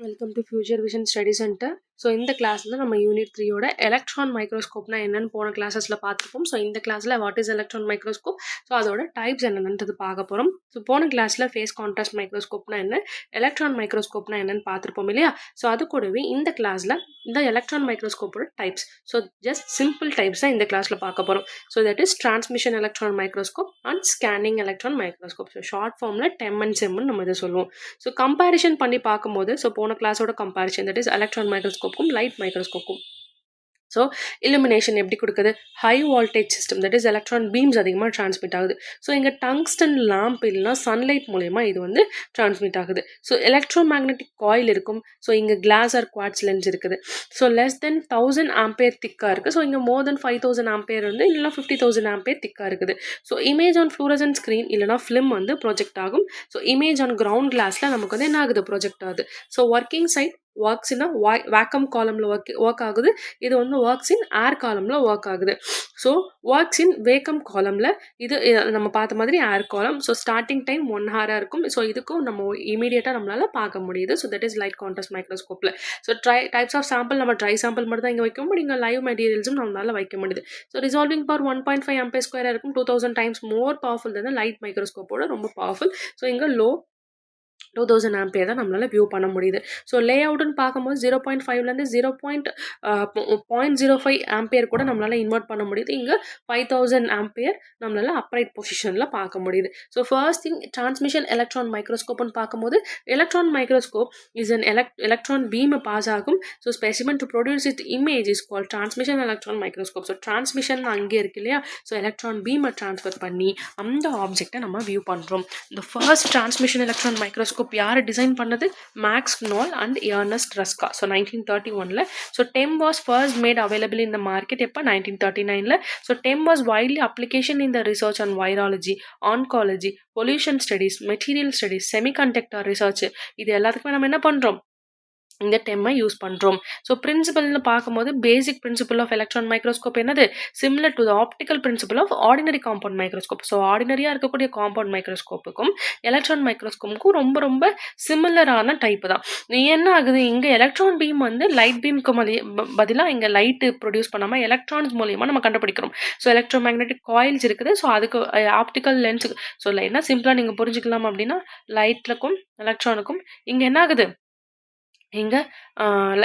Welcome to future vision study centre. So இந்த கிளாஸில் நம்ம யூனிட் 3யோட எலக்ட்ரான் மைக்ரோஸ்கோப்னா என்னென்னு போன கிளாஸஸில் பார்த்துருப்போம். ஸோ இந்த கிளாஸில் what is electron microscope, so அதோட டைப்ஸ் என்னென்னது பார்க்க போகிறோம். ஸோ போன கிளாஸில் ஃபேஸ் கான்ட்ராஸ்ட் மைக்ரோஸ்கோப்னா என்ன, எலக்ட்ரான் மைக்ரோஸ்கோப்னா என்னென்னு பார்த்துருப்போம் இல்லையா. ஸோ அது கூடவே இந்த கிளாஸில் இந்த எலக்ட்ரான் மைக்ரோஸ்கோப்போட types, so just simple types தான் இந்த கிளாஸில் பார்க்க போகிறோம். So that is transmission electron microscope and scanning electron microscope. So short ஃபார்மில் டெம் அண்ட் செம்னு நம்ம இதை சொல்லுவோம். ஸோ கம்பேரிஷன் பண்ணி பார்க்கும்போது, ஸோ போன கிளாஸோட கம்பேரிஷன் தட் இஸ் எலக்ட்ரான் மைக்ரோஸ்கோப்புக்கும் லைட் மைக்ரோஸ்கோப்புக்கும். ஸோ illumination எப்படி கொடுக்குது, high voltage system that is electron beams அதிகமாக டிரான்ஸ்மிட் ஆகுது. ஸோ இங்கே டங்ஸ்டன் லேம்ப் இல்லைனா சன்லைட் மூலயமா இது வந்து டிரான்ஸ்மிட் ஆகுது. ஸோ எலக்ட்ரோ மேக்னெட்டிக் காயில் இருக்கும். ஸோ இங்கே கிளாஸ் ஆர் குவாட்ஸ் லென்ஸ் இருக்குது. ஸோ லெஸ் தென் 1000 ஆம்பேர் திக்காக இருக்குது. ஸோ இங்கே மோர் தென் 5000 ஆம்பேர் வந்து இல்லைனா 50,000 ஆம்பேர் திக்காக இருக்குது. So image on fluorescent screen இல்லைனா ஃபிலிம் வந்து ப்ரொஜெக்ட் ஆகும். ஸோ இமேஜ் ஆன் கிரவுண்ட் கிளாஸில் நமக்கு வந்து என்ன ஆகுது, ப்ரொஜெக்ட் ஆகுது. So working side works in vacuum காலமில் ஒர்க் ஆகுது. இது வந்து ஒர்க்ஸ் இன் ஏர் காலமில் ஒர்க் ஆகுது. ஸோ ஒர்க்ஸ் இன் வேக்கம் காலமில் இது நம்ம பார்த்த மாதிரி ஏர் காலம். ஸோ ஸ்டார்டிங் டைம் 1 ஹவராக இருக்கும். ஸோ இதுக்கும் நம்ம இமீடியட்டாக நம்மளால் பார்க்க முடியுது. So that is light contrast மைக்ரோஸ்கோப்பில். ஸோ டைப்ஸ் ஆஃப் சாம்பிள் நம்ம ட்ரை சாம்பிள் மட்டும் தான் இங்கே வைக்க முடியும். இங்கே லைவ் மெட்டீரியல்ஸும் நம்மளால் வைக்க முடியுது. ஸோ ரிசால்விங் பவர் 1.5 ஆம்பேர் ஸ்கொயராக இருக்கும். 2000 டைம்ஸ் மோர் பவர்ஃபுல் தான் லைட் மைக்ரோஸ்கோப்போட ரொம்ப பவர்ஃபுல். ஸோ இங்கே லோ 2000 ஆம்பியர் தான் நம்மளால் வியூ பண்ண முடியுது. ஸோ லே அவுட்னு பார்க்கும்போது 0.5லேருந்து 0.05 ஆம்பியர் கூட நம்மளால் இன்வெர்ட் பண்ண முடியுது. இங்கே 5000 ஆம்பியர் நம்மளால் அப்ரைட் பொசிஷனில் பார்க்க முடியுது. So first thing transmission electron மைக்ரோஸ்கோப்னு பார்க்கும்போது, electron microscope is an electron beam pass ஆகும். So specimen to produce it image is call transmission electron microscope. So transmission அங்கே இருக்கு இல்லையா. ஸோ எலக்ட்ரான் பீமை ட்ரான்ஸ்ஃபர் பண்ணி அந்த ஆப்ஜெக்டை நம்ம வியூ பண்ணுறோம். இந்த ஃபர்ஸ்ட் டிரான்ஸ்மிஷன் எலக்ட்ரான் மைக்ரோஸ்கோப் யார் டிசைன் பண்ணது, Max knoll and Ernst Ruska. So 1931ல. So TEM was first made available in the market எப்போ, 1939ல. So TEM was widely application in the research on virology, oncology, pollution studies, material studies, semiconductor research. இது எல்லாத்துக்குமே நம்ம என்ன பண்ணுறோம், இந்த டெம்மை use பண்ணுறோம். ஸோ பிரின்சிபல்னு பார்க்கும்போது basic principle of electron microscope என்னது, similar to the optical principle of ordinary compound microscope. So ஆர்டினரியாக இருக்கக்கூடிய காம்பவுண்ட் மைக்ரோஸ்கோப்புக்கும் எலக்ட்ரான் மைக்ரோஸ்கோப்புக்கும் ரொம்ப ரொம்ப சிமிலரான டைப் தான். என்ன ஆகுது, இங்கே எலக்ட்ரான் பீம் வந்து லைட் பீமுக்கு பதிலாக இங்கே லைட்டு ப்ரொடியூஸ் பண்ணாமல் எலக்ட்ரான்ஸ் மூலியமாக நம்ம கண்டுபிடிக்கிறோம். ஸோ எலக்ட்ரோ மேக்னெட்டிக் காயில்ஸ் இருக்குது. ஸோ அதுக்கு ஆப்டிக்கல் லென்ஸுக்கு, ஸோ என்ன சிம்பிளாக நீங்கள் புரிஞ்சுக்கலாம் அப்படின்னா, லைட்லுக்கும் எலக்ட்ரானுக்கும் இங்கே என்ன ஆகுது, இங்கே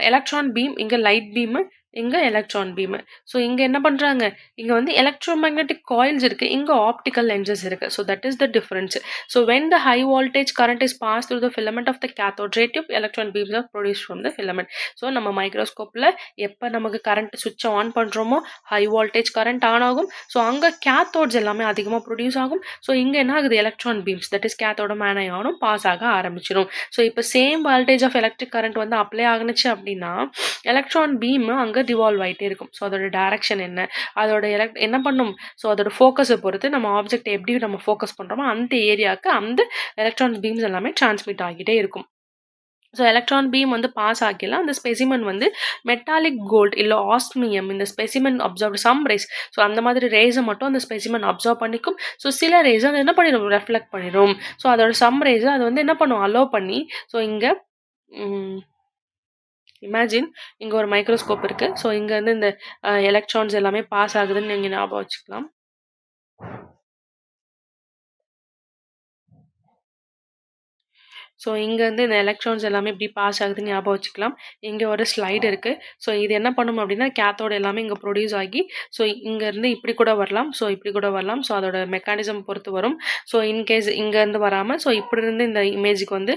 எலக்ட்ரான் பீம், இங்கே லைட் பீமு, இங்கே எலக்ட்ரான் பீமு. ஸோ இங்கே என்ன பண்ணுறாங்க, இங்கே வந்து எலக்ட்ரோ மேக்னெட்டிக் காயில்ஸ் இருக்குது, இங்கே ஆப்டிக்கல் லென்சஸ் இருக்குது. So that is the difference. So when the high voltage current is pass through the filament of the cathode ray tube, electron beams are produce from the filament. So நம்ம மைக்ரோஸ்கோப்பில் எப்போ நமக்கு current சுவிட்சை on பண்ணுறோமோ high voltage current on ஆகும். So அங்கே cathodes எல்லாமே அதிகமாக ப்ரொடியூஸ் ஆகும். ஸோ இங்கே என்ன ஆகுது, எலக்ட்ரான் பீம்ஸ் தட் இஸ் கேத்தோட மேனையானும் பாஸ் ஆக ஆரம்பிச்சிடும். ஸோ இப்போ same voltage of electric current வந்து அப்ளை ஆகுனுச்சு அப்படின்னா எலக்ட்ரான் பீம் அங்கே டிவால்வ் ஆகிட்டே இருக்கும். ஸோ அதோட டைரக்ஷன் என்ன, அதோட என்ன பண்ணும், ஸோ அதோட ஃபோக்கஸை பொறுத்து நம்ம ஆப்ஜெக்ட் எப்படி நம்ம ஃபோக்கஸ் பண்ணுறோமோ அந்த ஏரியாவுக்கு அந்த எலக்ட்ரான் பீம்ஸ் எல்லாமே டிரான்ஸ்மிட் ஆகிட்டே இருக்கும். ஸோ எலக்ட்ரான் பீம் வந்து பாஸ் ஆகிலாம் அந்த ஸ்பெசிமன் வந்து மெட்டாலிக் கோல்டு இல்லை ஆஸ்மியம் இந்த specimen observe some rays. So அந்த மாதிரி ரேஸை மட்டும் அந்த ஸ்பெசிமன் அப்சர்வ் பண்ணிக்கும். ஸோ சில ரேஸை அது என்ன பண்ணிடும், ரெஃப்ளெக்ட் பண்ணிடும். ஸோ அதோட சம் ரேஸை அது வந்து என்ன பண்ணும், அலோவ் பண்ணி. ஸோ இங்கே இமேஜின் இங்கே ஒரு மைக்ரோஸ்கோப் இருக்குது. ஸோ இங்கே வந்து இந்த எலக்ட்ரான்ஸ் எல்லாமே பாஸ் ஆகுதுன்னு நீங்கள் ஞாபகம் வச்சுக்கலாம். ஸோ இங்கேருந்து இந்த எலக்ட்ரான்ஸ் எல்லாமே இப்படி பாஸ் ஆகுதுன்னு ஞாபகம் வச்சுக்கலாம். இங்கே ஒரு ஸ்லைடு இருக்குது. ஸோ இது என்ன பண்ணும் அப்படின்னா, கேத்தோடு எல்லாமே இங்கே ப்ரொடியூஸ் ஆகி ஸோ இங்கேருந்து இப்படி கூட வரலாம், ஸோ இப்படி கூட வரலாம். ஸோ அதோட மெக்கானிசம் பொறுத்து வரும். ஸோ இன்கேஸ் இங்கேருந்து வராமல் ஸோ இப்படி இருந்து இந்த இமேஜுக்கு வந்து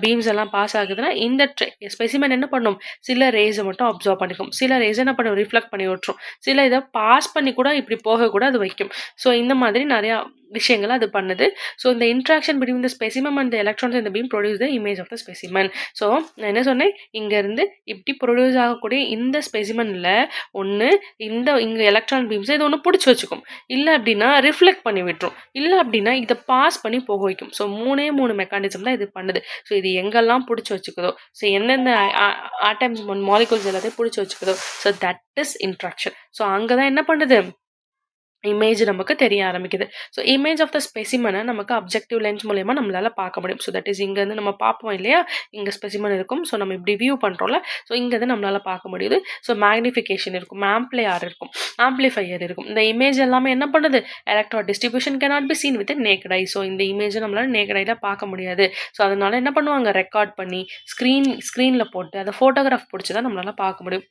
பீம்ஸ் எல்லாம் பாஸ் ஆகுதுன்னா இந்த ஸ்பெசிமென் என்ன பண்ணும், சில ரேஸை மட்டும் அப்சர்வ் பண்ணிக்கும், சில ரேஸை என்ன பண்ணும், ரிஃப்ளெக்ட் பண்ணி விட்டுரும், சில இதை பாஸ் பண்ணி கூட இப்படி போக கூட அது வைக்கும். ஸோ இந்த மாதிரி நிறையா விஷயங்களை அது பண்ணுது. ஸோ இந்த interaction between the specimen and the electrons இந்த beam produce the image of the specimen. So நான் என்ன சொன்னேன், இங்கேருந்து இப்படி ப்ரொடியூஸ் ஆகக்கூடிய இந்த ஸ்பெசிமனில் ஒன்று இங்கே எலக்ட்ரான் பீம்ஸ் இது ஒன்று பிடிச்சி வச்சுக்கும், இல்லை அப்படின்னா ரிஃப்ளெக்ட் பண்ணி விட்டுரும், இல்லை அப்படின்னா இதை பாஸ் பண்ணி போக வைக்கும். ஸோ 3 மெக்கானிசம் தான் இது பண்ணுது. ஸோ இது எங்கெல்லாம் பிடிச்சி வச்சுக்குதோ, ஸோ எந்தெந்த ஆட்டம்ஸ் மாலிகுல்ஸ் எல்லாத்தையும் பிடிச்சி வச்சுக்குதோ, so that is interaction. So அங்கே தான் என்ன பண்ணுது, இமேஜ் நமக்கு தெரிய ஆரம்பிக்குது. ஸோ இமேஜ் ஆஃப் த ஸ்பெசிமன நமக்கு அப்ஜெக்டிவ் லென்ஸ் மூலியமா நம்மளால பார்க்க முடியும். ஸோ தட் இஸ் இங்கேருந்து நம்ம பார்ப்போம் இல்லையா? இங்க ஸ்பெசிமன் இருக்கும். ஸோ நம்ம இப்படி வியூ பண்றோம்ல. ஸோ இங்கேருந்து நம்மளால பார்க்க முடியுது. ஸோ மேக்னிஃபிகேஷன் இருக்கும். ஆம்ப்ளியார் இருக்கும். ஆம்ப்ளிஃபையர் இருக்கும். இந்த இமேஜ் எல்லாமே என்ன பண்ணுது? Electron distribution cannot be seen with naked I. So இந்த இமேஜ நம்மளால நேக்கட் ஐல பார்க்க முடியாது. ஸோ அதனால என்ன பண்ணுவாங்க? ரெக்கார்ட் பண்ணி ஸ்க்ரீன்ல போட்டு அத ஃபோட்டோகிராஃப் புடிச்சு தான் நம்மளால பார்க்க முடியும்.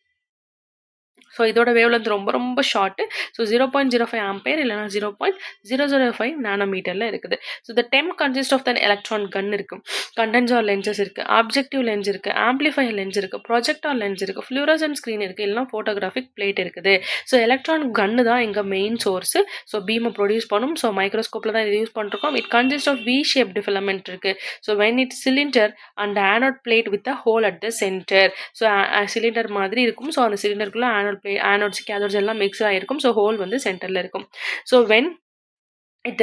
ஸோ இதோட வேவ் லென்த் ரொம்ப ரொம்ப ஷார்ட்டு. ஸோ 0.05 ஆம்பியர் இல்லைனா 0.005 நானோமீட்டரில் இருக்குது. So the TEM consist of the electron gun இருக்கும். கண்டென்சார் லென்சஸ் இருக்குது, ஆப்ஜெக்டிவ் லென்ஸ் இருக்குது, ஆம்ப்ளிஃபையர் லென்ஸ் இருக்குது, ப்ரொஜெக்டார் லென்ஸ் இருக்குது, ஃப்ளூரசன்ட் ஸ்க்ரீன் இருக்குது, இல்லைனா ஃபோட்டோகிராஃபிக் பிளேட் இருக்குது. ஸோ எலக்ட்ரான் கன்னு தான் எங்கள் மெயின் சோர்ஸு. ஸோ பீமை ப்ரொடியூஸ் பண்ணும். ஸோ மைக்ரோஸ்கோப்பில் தான் இது யூஸ் பண்ணிருக்கோம். It consist of V shaped filament இருக்குது. So when it cylinder and anode plate with a hole at the centre. So cylinder மாதிரி இருக்கும். ஸோ அந்த சிலிண்டருக்குள்ள ஆனோட்ஸ் கேத்தோட்ஸ் எல்லாம் மிக்ஸ் ஆகிருக்கும். ஸோ ஹோல் வந்து சென்டரில் இருக்கும். So when it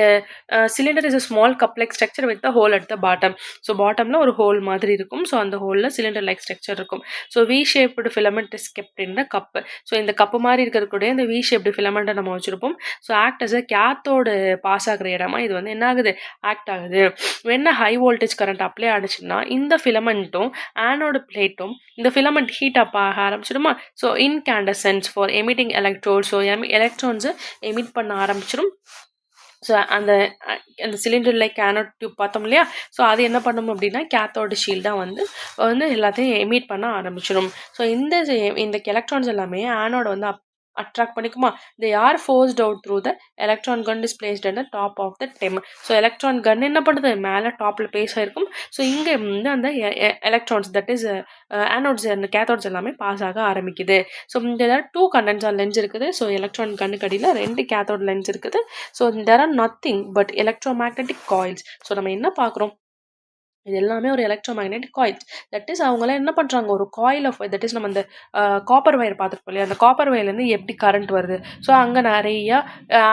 cylinder is a small cup like structure with the hole at the bottom. So பாட்டமில் ஒரு ஹோல் மாதிரி இருக்கும். ஸோ அந்த ஹோலில் சிலிண்டர் லைக் ஸ்ட்ரக்சர் இருக்கும். So V shaped filament is kept in the cup. So இந்த cup மாதிரி இருக்கக்கூடிய இந்த வி ஷேப்டு ஃபிலமெண்ட்டை நம்ம வச்சுருப்போம். So act as a cathode pass ஆகிற இடமா இது வந்து என்ன ஆகுது? ஆக்ட் ஆகுது. என்ன ஹை வோல்டேஜ் கரண்ட் அப்ளை ஆனிச்சுன்னா இந்த ஃபிலமெண்ட்டும் ஆனோட பிளேட்டும் இந்த ஃபிலமெண்ட் ஹீட் அப் ஆக ஆரம்பிச்சிடுமா? So incandescence for emitting electrode. So எலக்ட்ரான்ஸை emit பண்ண ஆரம்பிச்சிடும். ஸோ அந்த சிலிண்டர் லைக் ஆனோட் டியூப் பார்த்தோம் இல்லையா? ஸோ அது என்ன பண்ணும் அப்படின்னா கேத்தோட ஷீல்டாக வந்து எல்லாத்தையும் எமிட் பண்ண ஆரம்பிச்சிடும். ஸோ இந்த எலக்ட்ரான்ஸ் எல்லாமே ஆனோட வந்து அட்ராக்ட் பண்ணிக்குமா? They are forced out through the electron gun is placed at the top of the TEM. So electron gun என்ன பண்ணுது? மேலே டாப்பில் பிளேஸ் ஆகிருக்கும். ஸோ இங்கே வந்து அந்த எலக்ட்ரான்ஸ் தட் இஸ் ஆனோட்ஸ் அந்த கேத்தோட்ஸ் எல்லாமே பாஸ் ஆக ஆரம்பிக்குது. ஸோ இந்த 2 கண்டென்சார் லென்ஸ் இருக்குது. ஸோ எலக்ட்ரான் கன்னுக்கு அடியில் 2 கேத்தோட் லென்ஸ் இருக்குது. So there are nothing but electromagnetic coils. So நம்ம என்ன பார்க்குறோம்? இது எல்லாமே ஒரு எலக்ட்ரோமேக்னெட்டிக் காயில்ஸ். தட் இஸ் அவங்களாம் என்ன பண்ணுறாங்க? ஒரு காயில் ஆஃப் தட் இஸ் நம்ம அந்த காப்பர் வயர் பார்த்துருப்போம் இல்லையா? அந்த காப்பர் வயர்லேருந்து எப்படி கரண்ட் வருது? ஸோ அங்கே நிறைய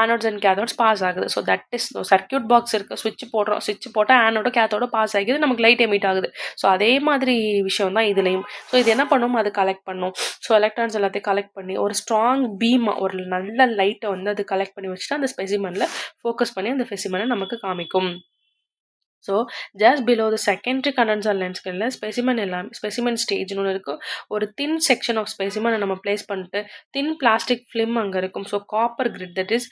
ஆனோட்ஸ் அண்ட் கேத்தோட்ஸ் பாஸ் ஆகுது. So that is circuit box இருக்குது. சுவிட்ச் போட்டால் ஆனோட கேத்தோட பாஸ் ஆகிது, நமக்கு லைட் எமிட் ஆகுது. ஸோ அதே மாதிரி விஷயம் தான் இதுலேயும். ஸோ இது என்ன பண்ணும்? அது கலெக்ட் பண்ணும். ஸோ எலக்ட்ரான்ஸ் எல்லாத்தையும் கலெக்ட் பண்ணி ஒரு ஸ்ட்ராங் பீமாக ஒரு நல்ல லைட்டை வந்து அது கலெக்ட் பண்ணி வச்சுட்டு அந்த ஸ்பெசிமனில் ஃபோக்கஸ் பண்ணி அந்த ஸ்பெசிமனை நமக்கு காமிக்கும். So just below the secondary condenser லென்ஸ்களில் ஸ்பெசிமன் ஸ்டேஜ்னு ஒன்று இருக்கும். ஒரு தின் செக்ஷன் ஆஃப் ஸ்பெசிமனை நம்ம பிளேஸ் பண்ணிட்டு தின் பிளாஸ்டிக் ஃபிலிம் அங்கே இருக்கும். So copper grid that is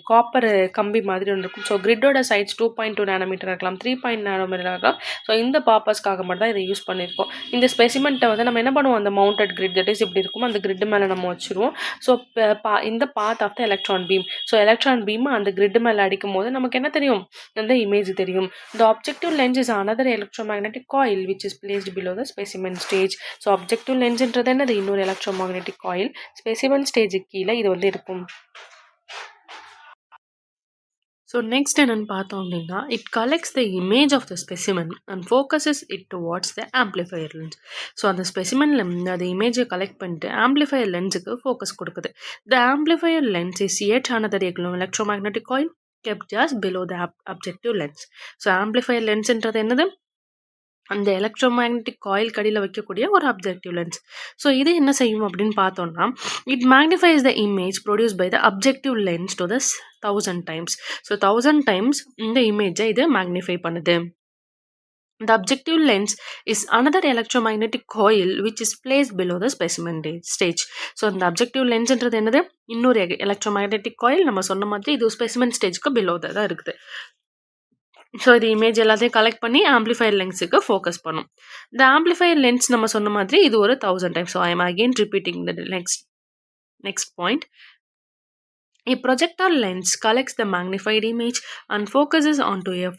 copper கம்பி மாதிரி ஒன்று இருக்கும். ஸோ கிரிட்டோட சைட்ஸ் 2.2 நானோமீட்டர் இருக்கலாம், 3 நானோமீட்டர் இருக்கலாம். ஸோ இந்த பர்பஸ்க்காக மட்டும் தான் இதை யூஸ் பண்ணியிருக்கோம். இந்த ஸ்பெசிமெண்ட்டை வந்து நம்ம என்ன பண்ணுவோம்? அந்த மவுண்டட் கிரிட் தட் இஸ் இப்படி இருக்கும், அந்த கிரிட் மேலே நம்ம வச்சுருவோம். ஸோ இந்த path of the electron beam. So electron beam அந்த கிரிட் மேலே அடிக்கும் போது நமக்கு என்ன தெரியும்? அந்த இமேஜ் தெரியும். The objective lens is another electromagnetic coil which is placed below the specimen stage. So objective lens என்றது என்னது? இன்னொரு electromagnetic coil specimen stage கீழே இது வந்து இருக்கும். ஸோ நெக்ஸ்ட் என்னென்னு பார்த்தோம் அப்படின்னா, it collects the image of the specimen and focuses it towards the amplifier lens. So அந்த ஸ்பெசிமனில் அந்த இமேஜை கலெக்ட் பண்ணிட்டு ஆம்ப்ளிஃபையர் லென்ஸுக்கு ஃபோக்கஸ் கொடுக்குது. The amplifier lens is yet another electromagnetic coil kept just below the objective lens. So amplifier லென்ஸ்ன்றது என்னது? அந்த எலக்ட்ரோமேக்னெட்டிக் காயில் கடியில் வைக்கக்கூடிய ஒரு அப்ஜெக்டிவ் லென்ஸ். ஸோ இது என்ன செய்யும் அப்படின்னு பார்த்தோம்னா, it magnifies the image produce by the objective lens to the 1000 times. So 1000 times இந்த இமேஜை இது மேக்னிஃபை பண்ணுது. The objective lens is another electromagnetic coil which is placed below the specimen stage. So இந்த அப்ஜெக்டிவ் லென்ஸ்ன்றது என்னது? இன்னொரு electromagnetic coil. நம்ம சொன்ன மாதிரி இது ஸ்பெசிமென் ஸ்டேஜ்க்கு பிலோ தான் இருக்குது. ஸோ இது இமேஜ் எல்லாத்தையும் கலெக்ட் பண்ணி ஆம்ப்ளிஃபையர் லென்ஸுக்கு ஃபோக்கஸ் பண்ணும். இந்த ஆம்ப்ளிஃபையர் லென்ஸ் நம்ம சொன்ன மாதிரி இது ஒரு 1000 times. So I am again repeating the next point. A projector lens collects the magnified image and focuses onto a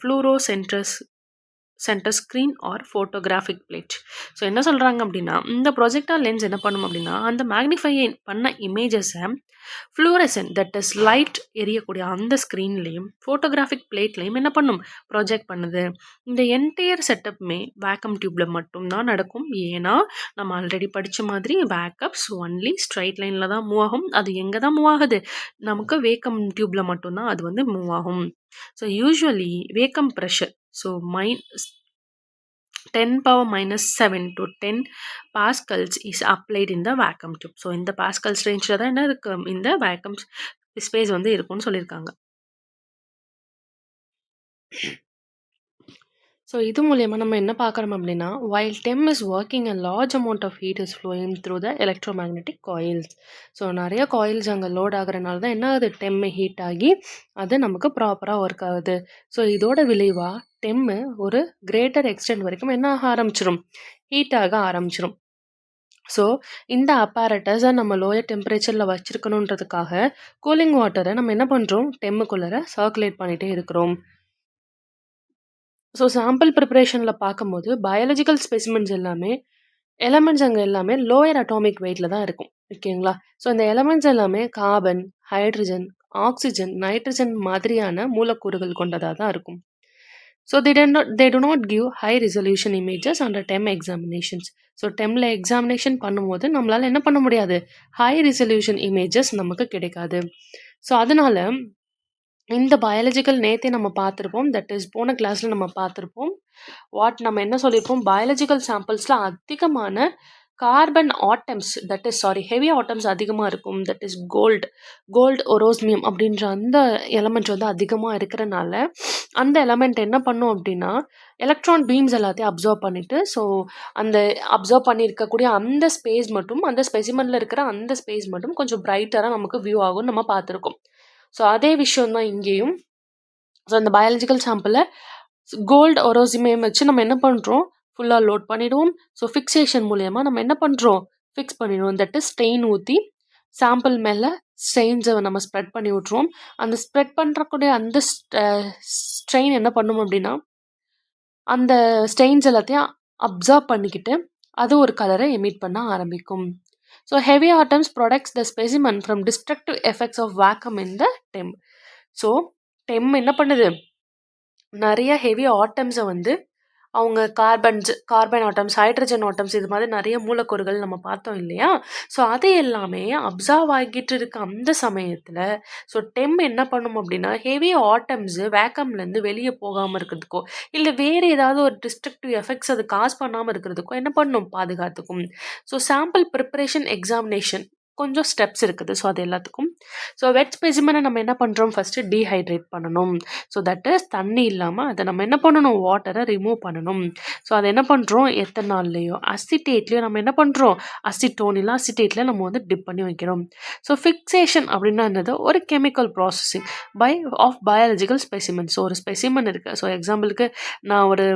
center screen or photographic plate. So என்ன சொல்கிறாங்க அப்படின்னா, இந்த ப்ரொஜெக்டார் லென்ஸ் என்ன பண்ணும் அப்படின்னா, அந்த மேக்னிஃபை பண்ண இமேஜஸை ஃப்ளூரசன்ட் தட் இஸ் லைட் எரியக்கூடிய அந்த ஸ்க்ரீன்லேயும் ஃபோட்டோகிராஃபிக் பிளேட்லேயும் என்ன பண்ணும்? ப்ரொஜெக்ட் பண்ணுது. இந்த என்டையர் செட்டப்புமே வேக்கம் டியூப்பில் மட்டும்தான் நடக்கும். ஏன்னா நம்ம ஆல்ரெடி படித்த மாதிரி வேக்கப்ஸ் ஒன்லி ஸ்ட்ரைட் லைனில் தான் மூவ் ஆகும். அது எங்கே தான் மூவ் ஆகுது? நமக்கு வேக்கம் டியூப்பில் மட்டும்தான் அது வந்து மூவ் ஆகும். So usually vacuum pressure so 10⁻⁷ to 10 pascals is applied in the vacuum tube. So இந்த pascals ரேஞ்சில் தான் என்ன இருக்குது? இந்த வேக்கம் ஸ்பேஸ் வந்து இருக்கும்னு சொல்லியிருக்காங்க. ஸோ இது மூலியமா நம்ம என்ன பார்க்குறோம் அப்படின்னா, while TEM is working a large amount of heat is flowing through the electromagnetic coils. So நெறைய காயில்ஸ் அங்கே லோட் ஆகுறனால தான் என்ன ஆகுது, டெம்மு ஹீட் ஆகி அது நமக்கு ப்ராப்பராக ஒர்க் ஆகுது. ஸோ இதோட விளைவா டெம்மு ஒரு கிரேட்டர் எக்ஸ்டென்ட் வரைக்கும் என்ன ஆக ஆரம்பிச்சிரும், ஹீட் ஆக ஆரம்பிச்சிரும். ஸோ இந்த அப்பாரட்டஸை நம்ம லோயர் டெம்பரேச்சரில் வச்சிருக்கணுன்றதுக்காக கூலிங் வாட்டரை நம்ம என்ன பண்ணுறோம், டெம்முக்குள்ளே சர்க்குலேட் பண்ணிகிட்டே இருக்கிறோம். ஸோ சாம்பிள் ப்ரிப்பரேஷனில் பார்க்கும்போது பயாலஜிக்கல் ஸ்பெசிமென்ஸ் எல்லாமே எலமெண்ட்ஸ் அங்கே எல்லாமே லோயர் அட்டாமிக் வெயிட்டில் தான் இருக்கும். ஓகேங்களா? ஸோ இந்த எலமெண்ட்ஸ் எல்லாமே கார்பன், ஹைட்ரஜன், ஆக்சிஜன், நைட்ரஜன் மாதிரியான மூலக்கூறுகள் கொண்டதாக தான் இருக்கும். So they do not give high resolution images under TEM examinations. So டெம்மில் எக்ஸாமினேஷன் பண்ணும்போது நம்மளால் என்ன பண்ண முடியாது, ஹை ரிசல்யூஷன் இமேஜஸ் நமக்கு கிடைக்காது. ஸோ அதனால இந்த பயாலஜிக்கல் நேத்தே நம்ம பார்த்துருப்போம், தட் இஸ் போன கிளாஸில் நம்ம பார்த்துருப்போம். நம்ம என்ன சொல்லியிருப்போம், பயாலஜிக்கல் சாம்பிள்ஸில் அதிகமான carbon atoms, that is heavy atoms அதிகமாக இருக்கும். தட் இஸ் கோல்டு ஒரோஸ்மியம் அப்படின்ற அந்த எலமெண்ட் வந்து அதிகமாக இருக்கிறனால அந்த எலமெண்ட் என்ன பண்ணும் அப்படின்னா எலக்ட்ரான் பீம்ஸ் எல்லாத்தையும் அப்சர்வ் பண்ணிவிட்டு, ஸோ அந்த அப்சர்வ் பண்ணியிருக்கக்கூடிய அந்த ஸ்பேஸ் மட்டும், அந்த ஸ்பெசிமனில் இருக்கிற அந்த ஸ்பேஸ் மட்டும் கொஞ்சம் பிரைட்டராக நமக்கு வியூ ஆகும்னு நம்ம பார்த்துருக்கோம். ஸோ அதே விஷயம் தான் இங்கேயும். ஸோ அந்த பயாலஜிக்கல் சாம்பிளை கோல்டு ஒரோசிமியம் வச்சு நம்ம என்ன பண்ணுறோம், ஃபுல்லாக லோட் பண்ணிவிடுவோம். ஸோ ஃபிக்ஸேஷன் மூலயமா நம்ம என்ன பண்ணுறோம், ஃபிக்ஸ் பண்ணிடுவோம். தட் இஸ் ஸ்டெயின் ஊற்றி சாம்பிள் மேலே ஸ்ட்ரெயின்ஸை நம்ம ஸ்ப்ரெட் பண்ணி விட்ருவோம். அந்த ஸ்ப்ரெட் பண்ணுறக்கூடிய அந்த ஸ்ட்ரெயின் என்ன பண்ணும் அப்படின்னா அந்த ஸ்டெயின்ஸ் எல்லாத்தையும் அப்சர்வ் பண்ணிக்கிட்டு அது ஒரு கலரை எமிட் பண்ண ஆரம்பிக்கும். So heavy atoms products the specimen from destructive effects of vacuum in the TEM. So TEM என்ன பண்ணுது, நிறைய ஹெவி ஆட்டம்ஸை வந்து அவங்க கார்பன் ஆட்டம்ஸ், ஹைட்ரஜன் ஆட்டம்ஸ், இது மாதிரி நிறைய மூலக்கூறுகள் நம்ம பார்த்தோம் இல்லையா. ஸோ அது எல்லாமே அப்சர்வ் ஆகிட்டு இருக்க அந்த சமயத்தில் ஸோ டெம் என்ன பண்ணும் அப்படின்னா ஹெவி ஆட்டம்ஸு வேக்கம்லேருந்து வெளியே போகாமல் இருக்கிறதுக்கோ இல்லை வேறு ஏதாவது ஒரு டிஸ்ட்ரக்டிவ் எஃபெக்ட்ஸ் அது காஸ் பண்ணாமல் இருக்கிறதுக்கோ என்ன பண்ணும், பாதுகாத்துக்கும். ஸோ சாம்பிள் ப்ரிப்பரேஷன் எக்ஸாமினேஷன் கொஞ்சம் ஸ்டெப்ஸ் இருக்குது. ஸோ அது எல்லாத்துக்கும் ஸோ வெட் ஸ்பெசிமனை நம்ம என்ன பண்ணுறோம், ஃபஸ்ட்டு டீஹைட்ரேட் பண்ணணும். ஸோ தட் இஸ் தண்ணி இல்லாமல் அதை நம்ம என்ன பண்ணணும், வாட்டரை ரிமூவ் பண்ணணும். ஸோ அதை என்ன பண்ணுறோம், எத்தனால்லையோ அசிட்டேட்லேயோ நம்ம என்ன பண்ணுறோம், அசிட்டோன் இல்லை அசிட்டேட்டில் நம்ம வந்து டிப் பண்ணி வைக்கிறோம். ஸோ ஃபிக்ஸேஷன் அப்படின்னா என்னது, ஒரு chemical processing of biological specimen. So ஒரு ஸ்பெசிமன் இருக்குது. ஸோ எக்ஸாம்பிளுக்கு நான் ஒரு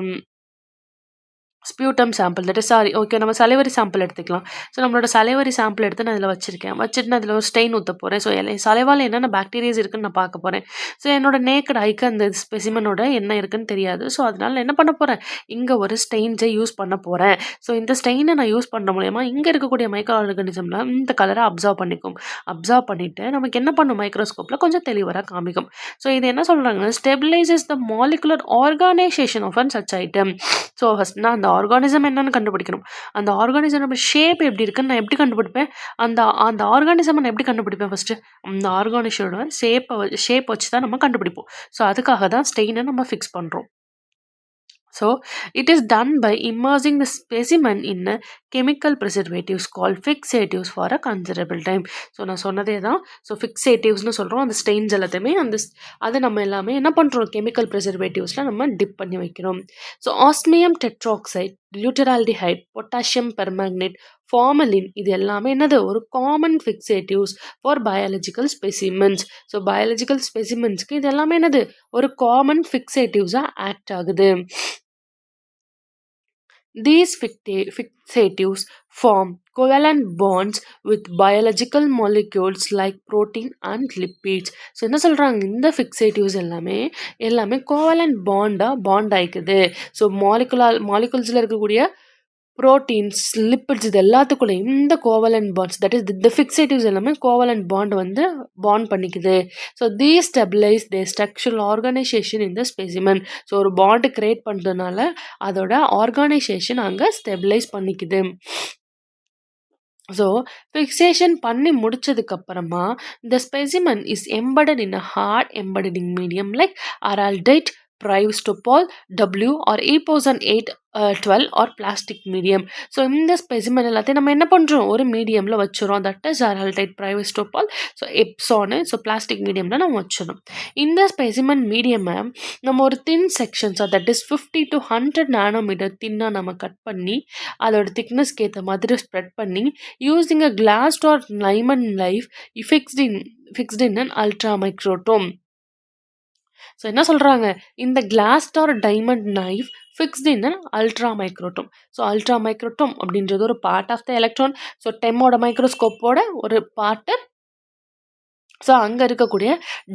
sputum sample, that is okay நம்ம சலைவரி சாம்பிள் எடுத்துக்கலாம். ஸோ நம்மளோட சலைவரி சாம்பிள் எடுத்து நான் இதில் வச்சுட்டு நான் இதில் ஒரு ஸ்டெயின் ஊற்ற போகிறேன். ஸோ சலைவால் என்னென்ன பாக்டீரியாஸ் இருக்குன்னு நான் பார்க்க போகிறேன். ஸோ என்னோட நேக்கட் ஐக்கு அந்த ஸ்பெசிமனோட என்ன இருக்குன்னு தெரியாது. ஸோ அதனால் என்ன பண்ண போகிறேன், இங்கே ஒரு ஸ்டெயின்ஸை யூஸ் பண்ண போகிறேன். ஸோ இந்த ஸ்டெயினை நான் யூஸ் பண்ண மூலயமா இங்கே இருக்கக்கூடிய மைக்ரோ ஆர்கானிசமில் இந்த கலரை அப்சர்வ் பண்ணிக்கும். அப்சர்வ் பண்ணிவிட்டு நமக்கு என்ன பண்ணும், மைக்ரோஸ்கோப்பில் கொஞ்சம் தெளிவாக காமிக்கும். ஸோ இது என்ன சொல்கிறாங்கன்னா stabilises the molecular organisation of an such item. So first நான் அந்த ஆர்கானிசம் என்னன்னு கண்டுபிடிக்கணும். அந்த ஆர்கானிசமோட ஷேப் எப்படி இருக்குன்னு நான் எப்படி கண்டுபிடிப்பேன், அந்த அந்த ஆர்கானிசமை நான் எப்படி கண்டுபிடிப்பேன், ஃபஸ்ட்டு அந்த ஆர்கானிசோட ஷேப் வச்சு தான் நம்ம கண்டுபிடிப்போம். ஸோ அதுக்காக தான் ஸ்டெயினை நம்ம ஃபிக்ஸ் பண்ணுறோம். So, it is done by immersing the specimen in a chemical preservatives called fixatives for a considerable time. So நான் சொன்னதே தான். ஸோ ஃபிக்ஸேட்டிவ்ஸ்னு சொல்கிறோம். அந்த ஸ்டெயின்ஸ் எல்லாத்தையுமே அதை நம்ம எல்லாமே என்ன பண்ணுறோம், கெமிக்கல் ப்ரிசர்வேட்டிவ்ஸில் நம்ம டிப் பண்ணி வைக்கிறோம். So osmium tetroxide, glutaraldehyde, potassium permanganate, formalin, இது எல்லாமே என்னது, ஒரு common fixatives for biological specimens. So biological ஸ்பெசிமென்ஸ்க்கு இது எல்லாமே என்னது, ஒரு காமன் ஃபிக்ஸேட்டிவ்ஸாக ஆக்ட் ஆகுது. These fixatives form covalent bonds with biological molecules like protein and lipids. So என்ன சொல்கிறாங்க, இந்த ஃபிக்ஸேட்டிவ்ஸ் எல்லாமே கோவலண்ட் பாண்ட் ஆயிக்குது. ஸோ மாலிகுல்ஸில் இருக்கக்கூடிய ப்ரோட்டீன்ஸ், லிப்பிட்ஸ், இது எல்லாத்துக்குள்ளேயும் இந்த covalent bonds, that is the fixatives எல்லாமே கோவலண்ட் பாண்ட் பண்ணிக்குது. So these stabilise the structural organisation இந்த ஸ்பெசிமன். ஸோ ஒரு பாண்டு கிரியேட் பண்ணுறதுனால அதோட ஆர்கனைசேஷன் அங்கே ஸ்டெபிலைஸ் பண்ணிக்குது. ஸோ ஃபிக்ஸேஷன் பண்ணி முடிச்சதுக்கப்புறமா இந்த specimen is embedded in a hard embedding medium like Araldite, Privostopol W or 8008-12 or plastic medium. So இந்த ஸ்பெசிமென் எல்லாத்தையும் நம்ம என்ன பண்ணுறோம், ஒரு மீடியமில் வச்சுறோம். தட் இஸ் ஜெரல்டைட், பிரைவஸ்டோபால், ஸோ எப்சானு, ஸோ பிளாஸ்டிக் மீடியமில் நம்ம வச்சிடும். இந்த ஸ்பெசிமென் மீடியமை நம்ம ஒரு தின் செக்ஷன்ஸாக, தட் இஸ் 50 to 100 நானோமீட்டர் தின்னாக நம்ம கட் பண்ணி அதோட திக்னஸ்க்கு ஏற்ற மாதிரி ஸ்ப்ரெட் பண்ணி using a glass or diamond life fixed in an ultra microtome. So என்ன சொல்கிறாங்க, இந்த glass or diamond knife fixed in ultra microtome. So ultra microtome அப்படின்றது ஒரு part of the electron. So டெம்மோட மைக்ரோஸ்கோப்போட ஒரு பார்ட்டு. ஸோ அங்கே இருக்கக்கூடிய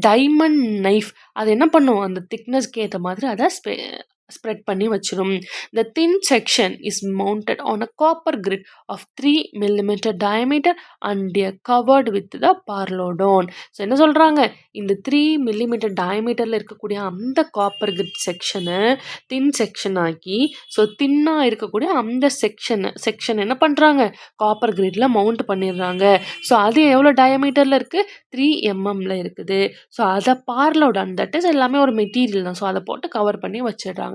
டைமண்ட் நைஃப் அது என்ன பண்ணும், அந்த திக்னஸ்க்கு ஏற்ற மாதிரி அதை ஸ்ப்ரெட் பண்ணி வச்சிடும். The thin section is mounted on a copper grid of 3 mm diameter and they are covered with the parlodon. So என்ன சொல்கிறாங்க, இந்த 3 mm டயமீட்டரில் இருக்கக்கூடிய அந்த காப்பர் கிரிட் செக்ஷனை தின் செக்ஷன் ஆக்கி, ஸோ தின்னாக இருக்கக்கூடிய அந்த செக்ஷன் என்ன பண்ணுறாங்க, காப்பர் கிரிட்டில் மவுண்ட் பண்ணிடுறாங்க. ஸோ அது எவ்வளோ டயமீட்டரில் இருக்குது, 3 mm இருக்குது. ஸோ அதை பார்லோடான், தட் இஸ் எல்லாமே ஒரு மெட்டீரியல் தான். ஸோ அதை போட்டு கவர் பண்ணி வச்சிடுறாங்க.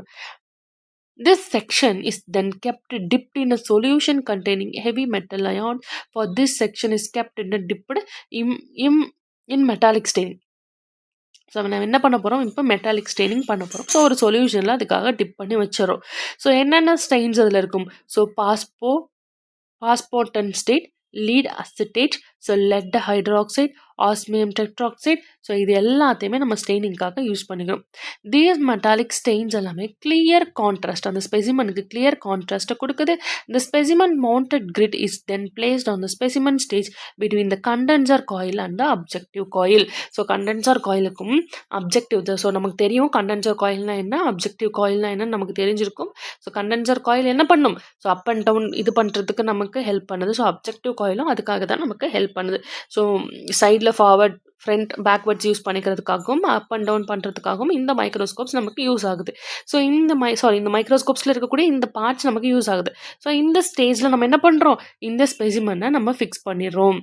This section is then kept dipped in a solution containing heavy metal ion. For this section is kept in a dipped in metallic staining. So நம்ம என்ன பண்ண போகிறோம், இப்போ மெட்டாலிக் ஸ்டெயினிங் பண்ண போகிறோம். ஸோ ஒரு சொல்யூஷனில் அதுக்காக டிப் பண்ணி வச்சிடறோம். ஸோ என்னென்ன ஸ்டெயின்ஸ் அதில் இருக்கும், so phosphotungstate, lead acetate, so lead hydroxide, osmium tetroxide. So இது எல்லாத்தையுமே நம்ம ஸ்டெயினிங்காக யூஸ் பண்ணிக்கிறோம். தீஸ் மெட்டாலிக் ஸ்டெயின்ஸ் எல்லாமே கிளியர் கான்ட்ராஸ்ட், அந்த ஸ்பெசிமனுக்கு கிளியர் கான்ட்ராஸ்ட்டை கொடுக்குது. இந்த specimen mounted grid is then placed on the specimen stage between the condenser coil and the objective coil. So condenser காயிலுக்கும் அப்ஜெக்டிவ், ஸோ நமக்கு தெரியும் கண்டென்சர் காயில்னா என்ன, அப்ஜெக்டிவ் காயில்னா என்னன்னு நமக்கு தெரிஞ்சிருக்கும். ஸோ கண்டென்சர் காயில் என்ன பண்ணும், ஸோ அப் அண்ட் டவுன் இது பண்ணுறதுக்கு நமக்கு ஹெல்ப் பண்ணுது. ஸோ அப்ஜெக்டிவ் காயிலும் அதுக்காக தான் நமக்கு ஹெல்ப் பண்ணுது. ஸோ சைடில் ஃபார்வர்ட், ஃப்ரண்ட், பேக்வர்ட்ஸ் யூஸ் பண்ணிக்கிறதுக்காகவும் அப் அண்ட் டவுன் பண்ணுறதுக்காகவும் இந்த மைக்ரோஸ்கோப்ஸ் நமக்கு யூஸ் ஆகுது. ஸோ இந்த மைக்ரோஸ்கோப்ஸில் இருக்கக்கூடிய இந்த பார்ட்ஸ் நமக்கு யூஸ் ஆகுது. ஸோ இந்த ஸ்டேஜில் நம்ம என்ன பண்ணுறோம், இந்த ஸ்பெசிமனை நம்ம ஃபிக்ஸ் பண்ணிடுறோம்.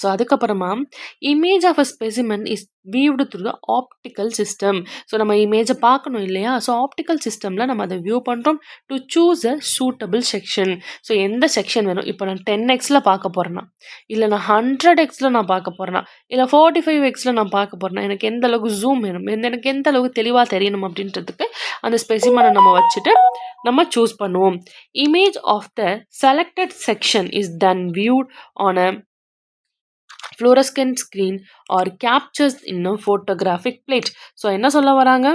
ஸோ அதுக்கப்புறமா image of a specimen is viewed through the optical system. So நம்ம இமேஜை பார்க்கணும் இல்லையா, ஸோ ஆப்டிக்கல் சிஸ்டமில் நம்ம அதை வியூ பண்ணுறோம் to choose a suitable section. So எந்த செக்ஷன் வேணும், இப்போ நான் 10x பார்க்க போகிறேன்னா, இல்லை நான் 100x நான் பார்க்க போகிறேன்னா, இல்லை 45x நான் பார்க்க போகிறேன்னா, எனக்கு எந்த அளவுக்கு ஜூம் வேணும், எனக்கு எந்த அளவுக்கு தெளிவாக தெரியணும் அப்படின்றதுக்கு அந்த ஸ்பெசிமனை நம்ம வச்சுட்டு நம்ம சூஸ் பண்ணுவோம். Image of the selected section is then viewed on a fluorescent screen or captures in a photographic plate. So என்ன சொல்ல வராங்க,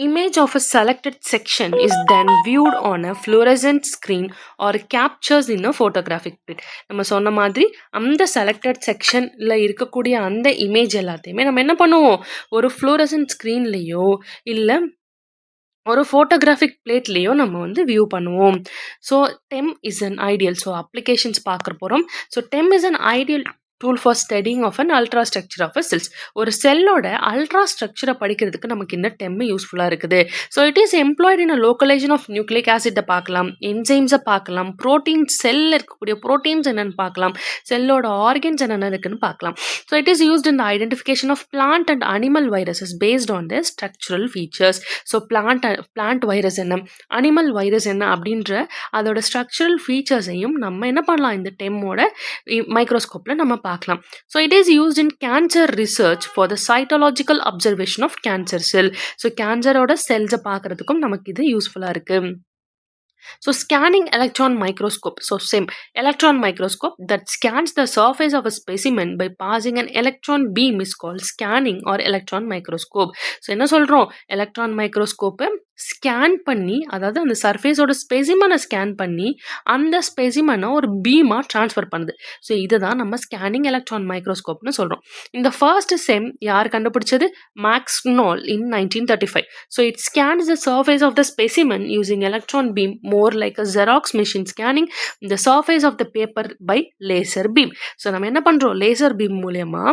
image of a selected section is then viewed on a fluorescent screen or captures in a photographic plate. நம்ம சொன்ன மாதிரி அந்த selected செக்ஷனில் இருக்கக்கூடிய அந்த இமேஜ் எல்லாத்தையுமே நம்ம என்ன பண்ணுவோம், ஒரு ஃப்ளூரசன்ட் ஸ்க்ரீன்லேயோ இல்லை ஒரு ஃபோட்டோகிராஃபிக் பிளேட்லேயோ நம்ம வந்து வியூ பண்ணுவோம். So TEM is an ideal, so applications பார்க்க போகிறோம். So TEM is an ideal tool for studying of an ultra structure of a cells. ஒரு செல்லோட அல்ட்ரா ஸ்ட்ரக்சரை படிக்கிறதுக்கு நமக்கு இந்த டெம் யூஸ்ஃபுல்லாக இருக்குது. So it is employed in a localisation of nucleic ஆசிட்டை பார்க்கலாம், என்சைம்ஸை பார்க்கலாம், ப்ரோட்டீன் செல்லில் இருக்கக்கூடிய ப்ரோட்டீன்ஸ் என்னென்னு பார்க்கலாம், செல்லோட ஆர்கன்ஸ் என்னென்ன இருக்குன்னு பார்க்கலாம். So it is used in the identification of plant and animal viruses based on the structural features. So plant virus என்ன, அனிமல் வைரஸ் என்ன அப்படின்ற அதோட ஸ்ட்ரக்சரல் ஃபீச்சர்ஸையும் நம்ம என்ன பண்ணலாம், இந்த டெம்மோட மைக்ரோஸ்கோப்பில் நம்ம பார்க்கலாம். So it is used in cancer research for the cytological observation of cancer cell. So கேன்சரோட செல்ஸை பார்க்குறதுக்கும் நமக்கு இது யூஸ்ஃபுல்லாக இருக்குது. So scanning electron microscope. So same electron microscope that scans the surface of a specimen by passing an electron beam is called scanning or electron microscope. So என்ன சொல்கிறோம், electron மைக்ரோஸ்கோப்பை scan பண்ணி, அதாவது அந்த சர்ஃபேஸோட ஸ்பெசிமனை ஸ்கேன் பண்ணி அந்த ஸ்பெசிமனை ஒரு பீமாக ட்ரான்ஸ்ஃபர் பண்ணுது. So இதை தான் நம்ம ஸ்கேனிங் எலக்ட்ரான் மைக்ரோஸ்கோப்னு சொல்கிறோம். இந்த ஃபர்ஸ்ட் செம் யார் கண்டுபிடிச்சது, Max Knoll in 1935. So it scans the surface of the specimen using electron beam more like a Xerox machine scanning the surface of the paper by laser beam. So நம்ம என்ன பண்ணுறோம், laser beam மூலயமா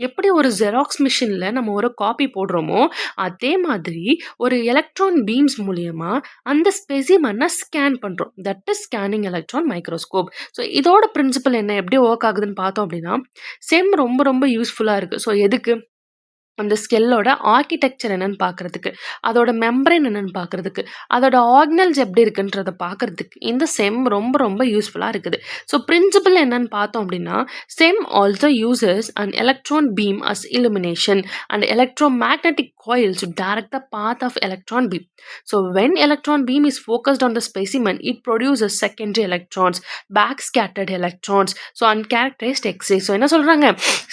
எப்படி ஒரு xerox மிஷினில் நம்ம ஒரு copy போடுறோமோ அதே மாதிரி ஒரு எலக்ட்ரான் பீம் பீம்ஸ் மூலியமா அந்த ஸ்பெசிமனை ஸ்கேன் பண்றோம். That is scanning electron microscope. So இதோட பிரின்சிபல் என்ன? எப்படி ஒர்க் ஆகுதுன்னு பார்த்தோம் அப்படின்னா, செம் ரொம்ப ரொம்ப யூஸ்ஃபுல்லா இருக்கு. ஸோ எதுக்கு? அந்த ஸ்கெல்லோட ஆர்க்கிடெக்சர் என்னன்னு பார்க்கறதுக்கு, அதோட மெம்பரேன் என்னன்னு பார்க்கறதுக்கு, அதோட ஆர்கனல்ஸ் எப்படி இருக்குன்றத பார்க்கறதுக்கு இந்த செம் ரொம்ப ரொம்ப யூஸ்ஃபுல்லா இருக்குது. ஸோ பிரின்சிபல் என்னன்னு பார்த்தோம் அப்படின்னா, SEM also uses an electron beam as illumination and electromagnetic coils to direct the path of electron beam. So when electron beam is focused on the specimen, it produces secondary electrons, backscattered electrons, so uncharacterized X-ray. So என்ன சொல்றாங்க?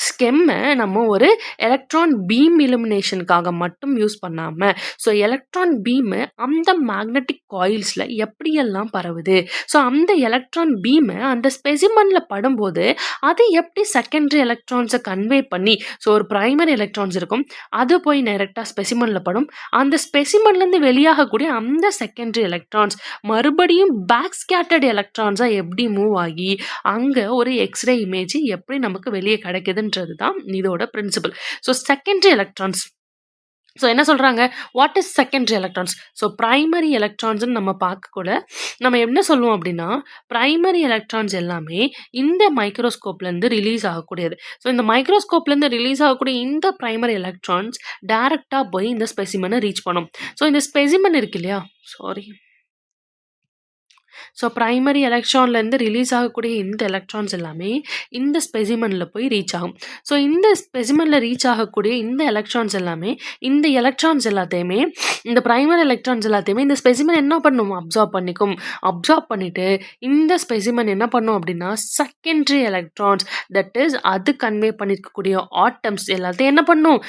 ஸ்கெம்மை நம்ம ஒரு electron beam இலுமினேஷனுக்காக மட்டும் use பண்ணாம, so electron beam அந்த magnetic காயில்ஸில் எப்படியெல்லாம் பரவுது, so அந்த எலக்ட்ரான் பீமு அந்த ஸ்பெசிமனில் படும்போது அது எப்படி செகண்டரி எலக்ட்ரான்ஸை கன்வே பண்ணி, ஸோ ஒரு பிரைமரி எலக்ட்ரான்ஸ் இருக்கும், அது போய் டைரெக்டாக ஸ்பெசிமனில் படும், அந்த ஸ்பெசிமன்லேருந்து வெளியாகக்கூடிய அந்த செகண்டரி எலக்ட்ரான்ஸ் மறுபடியும் பேக் ஸ்கேட்டர்டு எலக்ட்ரான்ஸாக எப்படி மூவ் ஆகி அங்கே ஒரு எக்ஸ்ரே இமேஜ் எப்படி நமக்கு வெளியே கிடைக்குதுன்றது தான் இதோட principle. So secondary electrons, so என்ன சொல்கிறாங்க? What is secondary electrons? So primary எலக்ட்ரான்ஸ்னு நம்ம பார்க்கக்கூட நம்ம என்ன சொல்லுவோம் அப்படின்னா, ப்ரைமரி எலக்ட்ரான்ஸ் எல்லாமே இந்த மைக்ரோஸ்கோப்லேருந்து ரிலீஸ் ஆகக்கூடியது. ஸோ இந்த மைக்ரோஸ்கோப்லேருந்து ரிலீஸ் ஆகக்கூடிய இந்த ப்ரைமரி எலக்ட்ரான்ஸ் டைரெக்டாக போய் இந்த ஸ்பெசிமனை ரீச் பண்ணும். ஸோ இந்த ஸ்பெசிமன் இருக்கு இல்லையா, சாரி, ஸோ பிரைமரி எலக்ட்ரான்லேருந்து ரிலீஸ் ஆகக்கூடிய இந்த எலக்ட்ரான்ஸ் எல்லாமே இந்த ஸ்பெசிமனில் போய் ரீச் ஆகும். ஸோ இந்த ஸ்பெசிமனில் ரீச் ஆகக்கூடிய இந்த எலக்ட்ரான்ஸ் எல்லாமே இந்த பிரைமரி எலக்ட்ரான்ஸ் எல்லாத்தையுமே இந்த ஸ்பெசிமன் என்ன பண்ணும்? அப்சார்ப் பண்ணிக்கும். அப்சார்ப் பண்ணிவிட்டு இந்த ஸ்பெசிமன் என்ன பண்ணும் அப்படின்னா, செகண்டரி எலக்ட்ரான்ஸ், தட் இஸ் அது கன்வே பண்ணியிருக்கக்கூடிய ஆட்டம்ஸ் எல்லாத்தையும் என்ன பண்ணும்?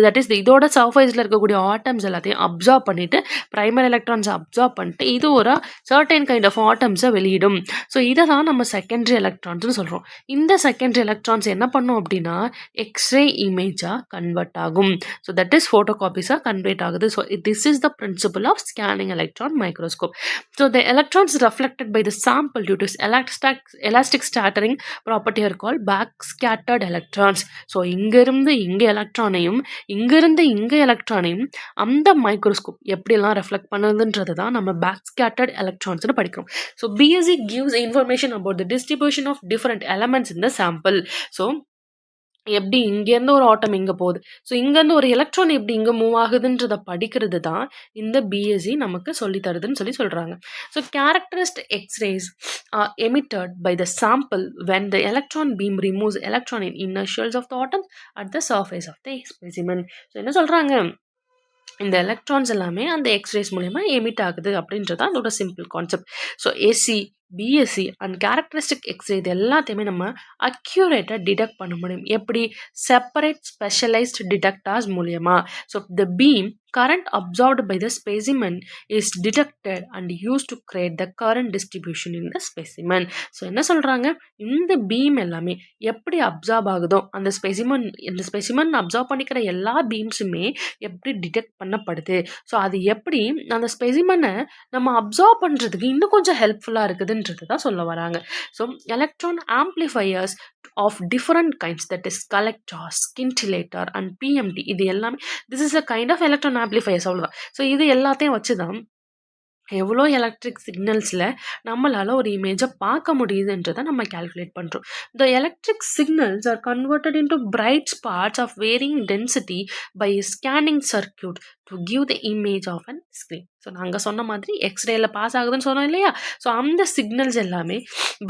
தட் இஸ் இதோட சர்ஃபேஸில் இருக்கக்கூடிய ஆட்டம்ஸ் எல்லாத்தையும் அப்சார்ப் பண்ணிவிட்டு, பிரைமரி எலக்ட்ரான்ஸை அப்சார்ப் பண்ணிட்டு இது ஒரு சர்டன் கைண்ட் ஆஃப் ஆட்டம்ஸை வெளியிடும். ஸோ இதை தான் நம்ம செகண்டரி எலக்ட்ரான்ஸ்னு சொல்கிறோம். இந்த செகண்டரி எலக்ட்ரான்ஸ் என்ன பண்ணும் அப்படின்னா, எக்ஸ்ரே இமேஜாக கன்வெர்ட் ஆகும். ஸோ தட் இஸ் ஃபோட்டோ காப்பீஸாக கன்வெர்ட் ஆகுது. So this is the principle of scanning electron microscope. So the electrons reflected by the sample due to elastic scattering property are called backscattered electrons. So இங்கிருந்து இங்கே எலக்ட்ரானையும் இங்கிருந்து இங்கே எலக்ட்ரானையும் அந்த microscope எப்படியெல்லாம் reflect பண்ணுதுன்றது தான் நம்ம பேக்ஸ்கேட்டர்ட் எலக்ட்ரான்ஸ்னு படிக்கிறோம். So BSc gives information about the distribution of different elements in the sample. So எப்படி இங்கேருந்து ஒரு ஆட்டம் இங்கே போகுது, ஸோ இங்கேருந்து ஒரு எலக்ட்ரான் எப்படி இங்கே மூவ் ஆகுதுன்றதை படிக்கிறது தான் இந்த பிஎஸ்சி நமக்கு சொல்லி தருதுன்னு சொல்கிறாங்க. So characteristic X-rays are emitted by the sample when the electron beam removes electron in inner shells of the atoms at the surface of the specimen. So என்ன சொல்கிறாங்க? இந்த எலக்ட்ரான்ஸ் எல்லாமே அந்த எக்ஸ்ரேஸ் மூலமா எமிட் ஆகுது அப்படின்றது அதோட simple concept. So AC, BSC and characteristic x-ray இது எல்லாத்தையுமே நம்ம அக்யூரேட்டாக டிடெக்ட் பண்ண முடியும். எப்படி? செப்பரேட் ஸ்பெஷலைஸ்ட் டிடெக்டார்ஸ் மூலியமா. So the beam current absorbed by the specimen is detected and used to create the current distribution in the specimen. So என்ன சொல்கிறாங்க? இந்த பீம் எல்லாமே எப்படி அப்சார்ப் ஆகுதோ இந்த ஸ்பெசிமன் அப்சார்ப் பண்ணிக்கிற எல்லா பீம்ஸுமே எப்படி டிடெக்ட் பண்ணப்படுது, ஸோ அது எப்படி அந்த ஸ்பெசிமனை நம்ம அப்சார்ப் பண்ணுறதுக்கு இன்னும் கொஞ்சம் ஹெல்ப்ஃபுல்லாக இருக்குதுன்றது தான் சொல்ல வராங்க. So electron amplifiers of different kinds, that is collector, scintillator and PMT, இது எல்லாமே this is a kind of electron amplifiers, அவ்வளோதான். ஸோ இது எல்லாத்தையும் வச்சு தான் எவ்வளோ எலக்ட்ரிக் சிக்னல்ஸில் நம்மளால் ஒரு இமேஜை பார்க்க முடியுதுன்றதை நம்ம கேல்குலேட் பண்ணுறோம். The electric signals are converted into bright spots of varying density by scanning circuit to give the image of an screen. So நாங்கள் சொன்ன மாதிரி எக்ஸ்ரேயில் பாஸ் ஆகுதுன்னு சொன்னோம் இல்லையா, ஸோ அந்த சிக்னல்ஸ் எல்லாமே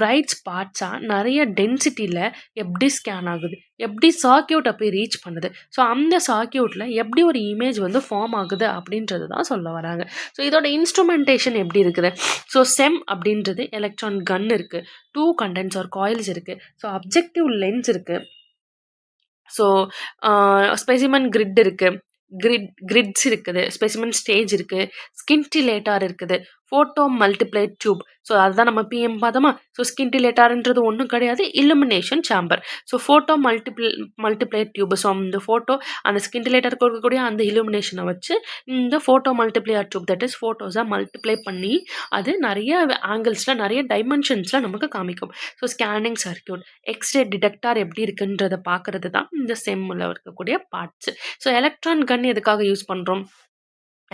பிரைட் ஸ்பாட்ஸாக நிறைய டென்சிட்டியில் எப்படி ஸ்கேன் ஆகுது, எப்படி சர்க்யூட்டை போய் ரீச் பண்ணுது, ஸோ அந்த சர்க்யூட்டில் எப்படி ஒரு இமேஜ் ஃபார்ம் ஆகுது அப்படின்றது தான் சொல்ல வராங்க. ஸோ இதோட இன்ஸ்ட்ருமெண்டேஷன் எப்படி இருக்குது? ஸோ செம் அப்படின்றது எலக்ட்ரான் கன் இருக்குது, 2 கண்டென்சர் காயில்ஸ் இருக்குது, ஸோ அப்ஜெக்டிவ் லென்ஸ் இருக்குது, ஸோ ஸ்பெசிமன் கிரிட் இருக்குது, கிரிட்ஸ் இருக்குது, ஸ்பெசிமன் ஸ்டேஜ் இருக்குது, ஸ்கின்டிலேட்டார் இருக்குது, ஃபோட்டோ மல்டிப்ளை டியூப். ஸோ அதுதான் நம்ம பிஎம் பார்த்தோமா. ஸோ ஸ்கின்டிலேட்டார்ன்றது ஒன்றும் கிடையாது, illumination chamber. So photo multiply tube. So அந்த ஃபோட்டோ அந்த ஸ்கின்டிலேட்டர் கொடுக்கக்கூடிய அந்த இல்லுமினேஷனை வச்சு இந்த photo multiplier tube, that is ஃபோட்டோஸாக மல்டிப்ளை பண்ணி அது நிறைய ஆங்கிள்ஸில் நிறைய டைமென்ஷன்ஸில் நமக்கு காமிக்கும். So scanning circuit, X ray detector எப்படி இருக்குன்றதை பார்க்கறது தான் இந்த செம்மில் இருக்கக்கூடிய பார்ட்ஸ். ஸோ எலக்ட்ரான் கன் எதுக்காக யூஸ் பண்ணுறோம்?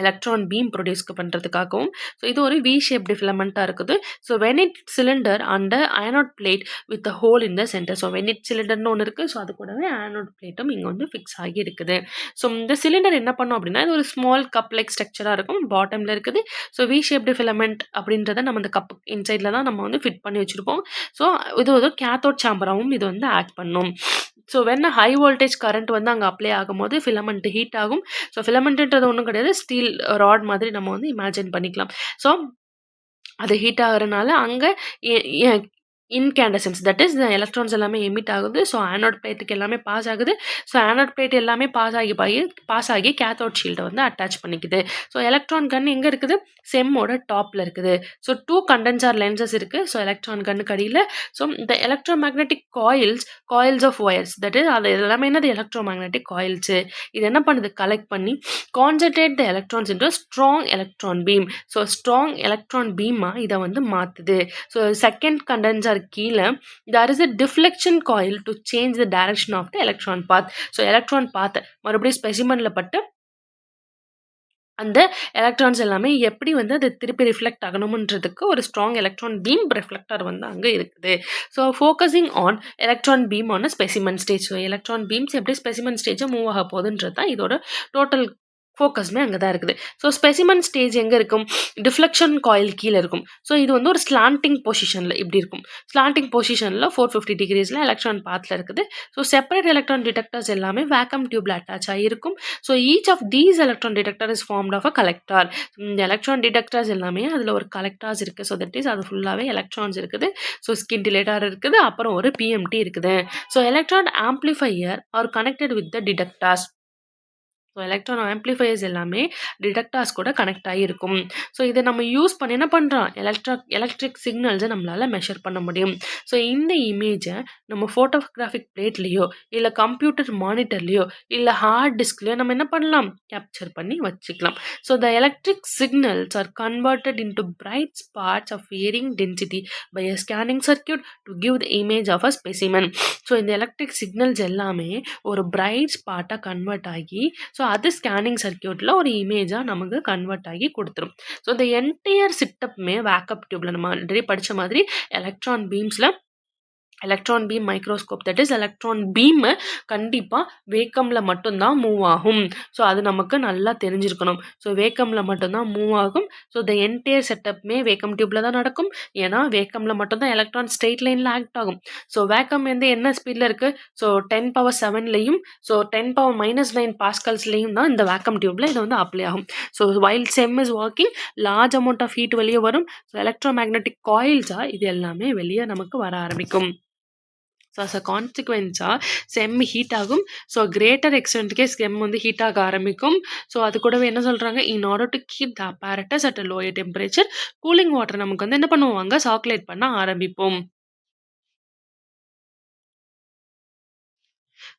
எலக்ட்ரான் பீம் ப்ரொடியூஸ் பண்ணுறதுக்காகவும். ஸோ இது ஒரு வி ஷேப்டு ஃபிலமெண்ட்டாக இருக்குது. So Wehnelt cylinder and anode plate with a hole in the centre. So Wehnelt சிலிண்டர்னு ஒன்று இருக்குது. ஸோ அது கூடவே அயனோட் பிளேட்டும் இங்கே வந்து ஃபிக்ஸ் ஆகி இருக்குது. ஸோ இந்த சிலிண்டர் என்ன பண்ணும் அப்படின்னா இது ஒரு ஸ்மால் கப் லைக் ஸ்ட்ரக்சராக இருக்கும், பாட்டமில் இருக்குது. ஸோ வி ஷேப்டு ஃபிலமெண்ட் அப்படின்றத நம்ம இந்த கப் இன்சைடில் தான் நம்ம வந்து ஃபிட் பண்ணி வச்சுருப்போம். ஸோ இது ஒரு கேத்தோட் சாம்பராகவும் இது வந்து ஆக்ட் பண்ணும். So when high voltage current வந்து அங்கே அப்ளை ஆகும்போது ஃபிலமெண்ட் ஹீட் ஆகும். ஸோ ஃபிலமெண்ட்ன்றது ஒன்றும் கிடையாது, ஸ்டீல் ராட் மாதிரி நம்ம வந்து இமேஜின் பண்ணிக்கலாம். ஸோ அது ஹீட் ஆகுறனால அங்கே இன்கேண்டசன்ஸ் தட் இஸ் எலக்ட்ரான்ஸ் எல்லாமே எமிட் ஆகுது. ஸோ ஆனோட் பிளேட்டுக்கு எல்லாமே பாஸ் ஆகுது. ஸோ ஆனோட் பிளேட் எல்லாமே பாஸ் ஆகி கேத்தோட் ஷீல்டை வந்து அட்டாச் பண்ணிக்குது. ஸோ எலக்ட்ரான் கன் எங்கே இருக்குது? செம்மோட டாப்பில் இருக்குது. ஸோ 2 கண்டென்சார் லென்சஸ் இருக்குது. ஸோ எலக்ட்ரான் கன்னுக்கு அடியில். ஸோ இந்த electro magnetic coils of wires that is அது எல்லாமே என்னது எலக்ட்ரோ மேக்னெட்டிக் காயில்ஸு. இது என்ன பண்ணுது? கலெக்ட் பண்ணி concentrate the electrons into strong electron beam. So strong electron பீமாக இதை வந்து மாற்றுது. ஸோ செகண்ட் கண்டென்சார் கீழே there is a deflection coil to change the direction of the electron path. So electron path மறுபடியும் ஸ்பெசிமனில் பட்டு அந்த எலக்ட்ரான்ஸ் எல்லாமே எப்படி வந்து அது திருப்பி ரிஃப்ளெக்ட் ஆகணும்ன்றதுக்கு ஒரு ஸ்ட்ராங் எலக்ட்ரான் பீம் ரிஃப்ளெக்டர் வந்து அங்கே இருக்குது. So focusing on electron beam on specimen stage. So electron beams எப்படி ஸ்பெசிமன் ஸ்டேஜை மூவ் ஆக போகுதுன்றது தான் இதோட டோட்டல் ஃபோக்கஸ்மே அங்கே தான் இருக்குது. ஸோ ஸ்பெசிமன் ஸ்டேஜ் எங்கே இருக்கும்? டிஃப்ளெக்ஷன் காயில் கீழே இருக்கும். ஸோ இது வந்து ஒரு ஸ்லாண்டிங் பொசிஷனில் இப்படி இருக்கும். ஸ்லாண்டிங் பொசிஷனில் 450 டிகிரிஸில் எலக்ட்ரான் பாத்தில் இருக்குது. ஸோ செப்பரேட் எலக்ட்ரான் டிடெக்டர்ஸ் எல்லாமே வேக்கம் டியூப்ல அட்டாச் ஆகிருக்கும். So each of these electron detector is formed of a collector. இந்த எலக்ட்ரான் டிடெக்டர்ஸ் எல்லாமே அதில் ஒரு கலெக்டார்ஸ் இருக்குது. ஸோ தட் இஸ் அது ஃபுல்லாகவே எலக்ட்ரான்ஸ் இருக்குது. ஸோ ஸ்கின்டிலேட்டர் இருக்குது, அப்புறம் ஒரு பிஎம்டி இருக்குது. So electron amplifier R connected with the detectors. So electron amplifiers எல்லாமே டிடெக்டர்ஸ் கூட கனெக்ட் ஆகியிருக்கும். ஸோ இதை நம்ம யூஸ் பண்ணி என்ன பண்ணுறோம்? எலக்ட்ரிக் சிக்னல்ஸை நம்மளால் மெஷர் பண்ண முடியும். ஸோ இந்த இமேஜை நம்ம ஃபோட்டோகிராஃபிக் பிளேட்லேயோ இல்லை கம்ப்யூட்டர் மானிட்டர்லேயோ இல்லை ஹார்ட் டிஸ்க்லையோ நம்ம என்ன பண்ணலாம்? கேப்சர் பண்ணி வச்சுக்கலாம். So the electric signals are converted into bright spots of varying density by a scanning circuit to give the image of a specimen. So இந்த எலக்ட்ரிக் சிக்னல்ஸ் எல்லாமே ஒரு பிரைட் ஸ்பாட்டாக கன்வெர்ட் ஆகி ஸோ அது ஸ்கேனிங் சர்க்யூட்டில் ஒரு இமேஜாக நமக்கு கன்வெர்ட் ஆகி கொடுத்துரும். ஸோ இந்த என்டையர் சிட்டப்புமே வேக்கப் டியூப்பில் நம்ம ஆல்ரெடி படித்த மாதிரி எலக்ட்ரான் பீம்ஸில் electron beam microscope that is electron beam கண்டிப்பாக வேக்கமில் மட்டும்தான் மூவ் ஆகும். ஸோ அது நமக்கு நல்லா தெரிஞ்சிருக்கணும். ஸோ வேக்கமில் மட்டும்தான் மூவ் ஆகும். ஸோ த என்டையர் செட்டப்புமே வேக்கம் டியூப்பில் தான் நடக்கும். ஏன்னா வேக்கமில் மட்டும்தான் எலக்ட்ரான் ஸ்ட்ரெயிட் லைனில் ஆக்ட் ஆகும். ஸோ வேக்கம் வந்து என்ன ஸ்பீடில் இருக்குது? ஸோ 10⁻⁷ ஸோ 10⁻−9 பாஸ்கல்ஸ்லையும் தான் இந்த வேக்கம் டியூப்பில் இது வந்து அப்ளை ஆகும். So while SEM is working large amount of heat வெளியே வரும். ஸோ எலக்ட்ரோ மேக்னெட்டிக் காயில்ஸாக இது எல்லாமே வெளியே நமக்கு வர ஆரம்பிக்கும். ஸோ அஸ் அ கான்சிக்வென்ஸாக செம் ஹீட் ஆகும். ஸோ கிரேட்டர் எக்ஸ்டென்ட்டுக்கே செம் வந்து ஹீட் ஆக ஆரம்பிக்கும். ஸோ அது கூடவே என்ன சொல்கிறாங்க? In order to keep the apparatus at a lower temperature cooling water நமக்கு வந்து என்ன பண்ணுவாங்க? சாக்குலேட் பண்ண ஆரம்பிப்போம்.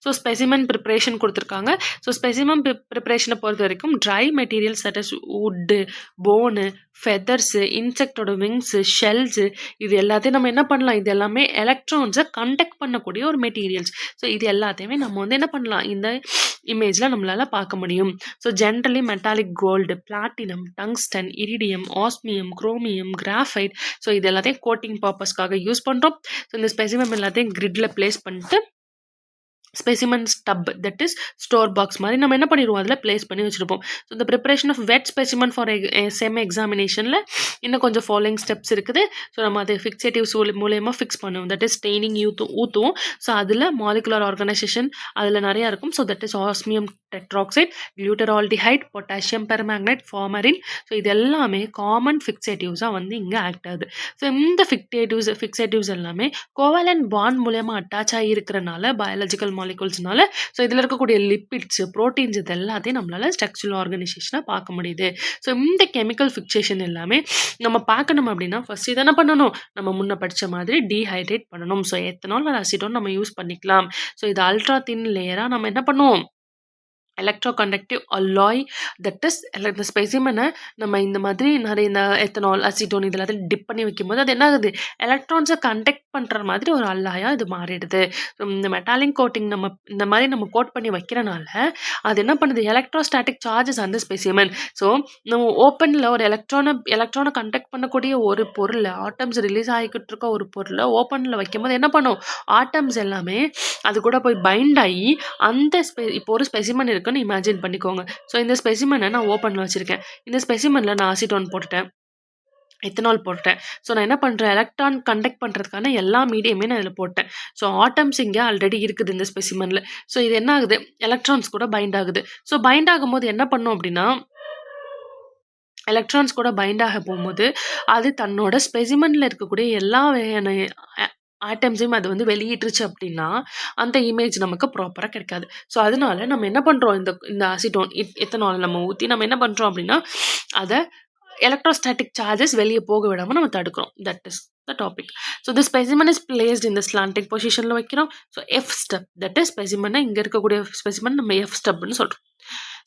ஸோ ஸ்பெசிமன் ப்ரிப்ரேஷன் கொடுத்துருக்காங்க. ஸோ ஸ்பெசிமன் ப்ரிப்ரேஷனை பொறுத்த வரைக்கும் dry materials such as wood, bone, feathers, இன்செக்டோட விங்ஸு, ஷெல்ஸு இது எல்லாத்தையும் நம்ம என்ன பண்ணலாம்? இது எல்லாமே எலக்ட்ரான்ஸை கண்டக்ட் பண்ணக்கூடிய ஒரு மெட்டீரியல்ஸ். ஸோ இது எல்லாத்தையுமே நம்ம வந்து என்ன பண்ணலாம்? இந்த இமேஜில் நம்மளால் பார்க்க முடியும். So generally metallic gold, platinum, tungsten, iridium, osmium, chromium, graphite so இது எல்லாத்தையும் கோட்டிங் பர்பஸ்க்காக யூஸ் பண்ணுறோம். ஸோ இந்த ஸ்பெசிமன் எல்லாத்தையும் கிரிட்டில் பிளேஸ் பண்ணிட்டு specimen stub that is store box மாதிரி நம்ம என்ன பண்ணிடுவோம்? அதில் பிளேஸ் பண்ணி வச்சுருப்போம். ஸோ இந்த preparation of wet specimen for SEM எக்ஸாமினேஷனில் இன்னும் கொஞ்சம் ஃபாலோயிங் ஸ்டெப்ஸ் இருக்குது. ஸோ நம்ம அதை ஃபிக்சேட்டிவ்ஸ் மூலயமா ஃபிக்ஸ் பண்ணுவோம். தட் இஸ் ஸ்டெய்னிங் ஊற்றுவோம். ஸோ அதில் மாலிகுலர் ஆர்கனைசேஷன் அதில் நிறையா இருக்கும். So that is osmium tetroxide, glutaraldehyde, potassium permanganate, formalin. So இது எல்லாமே காமன் ஃபிக்சேட்டிவ்ஸாக வந்து இங்கே ஆக்ட் ஆகுது. ஸோ இந்த ஃபிக்சேட்டிவ்ஸ் எல்லாமே கோவலன்ட் பாண்ட் மூலயமா அட்டாச் ஆகி இருக்கிறனால பயாலஜிக்கல் மாலிகூல்ஸ்னால ஸோ இதில் இருக்கக்கூடிய லிப்பிட்ஸ், ப்ரோட்டீன்ஸ் இது எல்லாத்தையும் நம்மளால் ஸ்ட்ரக்சரல் ஆர்கனைசேஷனாக பார்க்க முடியுது. ஸோ இந்த கெமிக்கல் ஃபிக்சேஷன் எல்லாமே நம்ம பார்க்கணும் அப்படின்னா ஃபர்ஸ்ட் இதை என்ன பண்ணணும்? நம்ம முன்ன படித்த மாதிரி டீஹைட்ரேட் பண்ணணும். ஸோ எத்தனால் அசிட்டோன் நம்ம யூஸ் பண்ணிக்கலாம். ஸோ இது அல்ட்ரா தின் லேயராக நம்ம என்ன பண்ணுவோம்? Electro conductive alloy that is இந்த ஸ்பெசிமனை நம்ம இந்த மாதிரி நிறைய இந்த எத்தனால் அசிட்டோன் இதில் எல்லாத்தையும் டிப் பண்ணி வைக்கும்போது அது என்ன ஆகுது, எலக்ட்ரான்ஸை கண்டக்ட் பண்ணுற மாதிரி ஒரு அல்லாயாக இது மாறிடுது. இந்த மெட்டாலிக் கோட்டிங் நம்ம இந்த மாதிரி நம்ம கோட் பண்ணி வைக்கிறனால அது என்ன பண்ணுது, எலக்ட்ரோஸ்டாட்டிக் சார்ஜஸ் அந்த ஸ்பெசிமன். ஸோ நம்ம ஓப்பனில் ஒரு எலக்ட்ரானை கண்டக்ட் பண்ணக்கூடிய ஒரு பொருள், ஆட்டம்ஸ் ரிலீஸ் ஆகிக்கிட்டு இருக்க ஒரு பொருளை ஓப்பனில் வைக்கும்போது என்ன பண்ணும், ஆட்டம்ஸ் எல்லாமே அது கூட போய் பைண்ட் ஆகி அந்த இப்போ ஒரு ஸ்பெசிமன் இருக்குன்னு இமேஜின் பண்ணிக்கோங்க. ஸோ இந்த ஸ்பெசிமனை நான் ஓப்பனில் வச்சுருக்கேன். இந்த ஸ்பெசிமனில் நான் அசிட்டோன் போட்டுட்டேன், எத்தனால் போட்டேன். ஸோ நான் என்ன பண்ணுறேன், எலக்ட்ரான் கண்டக்ட் பண்ணுறதுக்கான எல்லா மீடியமே நான் இதில் போட்டேன். ஸோ ஆட்டம்ஸ் இங்கே ஆல்ரெடி இருக்குது இந்த ஸ்பெசிமனில். ஸோ இது என்ன ஆகுது, எலக்ட்ரான்ஸ் கூட பைண்ட் ஆகுது. ஸோ பைண்ட் ஆகும்போது என்ன பண்ணும் அப்படின்னா, எலக்ட்ரான்ஸ் கூட பைண்ட் ஆக போகும்போது அது தன்னோட ஸ்பெசிமனில் இருக்கக்கூடிய எல்லா வகையான ஆட்டம்ஸையும் அது வந்து வெளியிட்டுருச்சு அப்படின்னா அந்த இமேஜ் நமக்கு ப்ராப்பராக கிடைக்காது. ஸோ அதனால நம்ம என்ன பண்ணுறோம், இந்த அசிட்டோன் எத்தனால் நம்ம ஊற்றி நம்ம என்ன பண்ணுறோம் அப்படின்னா அதை எலக்ட்ரோஸ்டாட்டிக் சார்ஜஸ் வெளியே போக விடாமல் நம்ம தடுக்கிறோம். That is the topic. So the specimen is placed இந்த ஸ்லாண்டிங் பொசிஷனில் வைக்கிறோம். So F step, that is ஸ்பெசிமனை இங்கே இருக்கக்கூடிய ஸ்பெசிமன் நம்ம எஃப் ஸ்டெப்னு சொல்கிறோம்.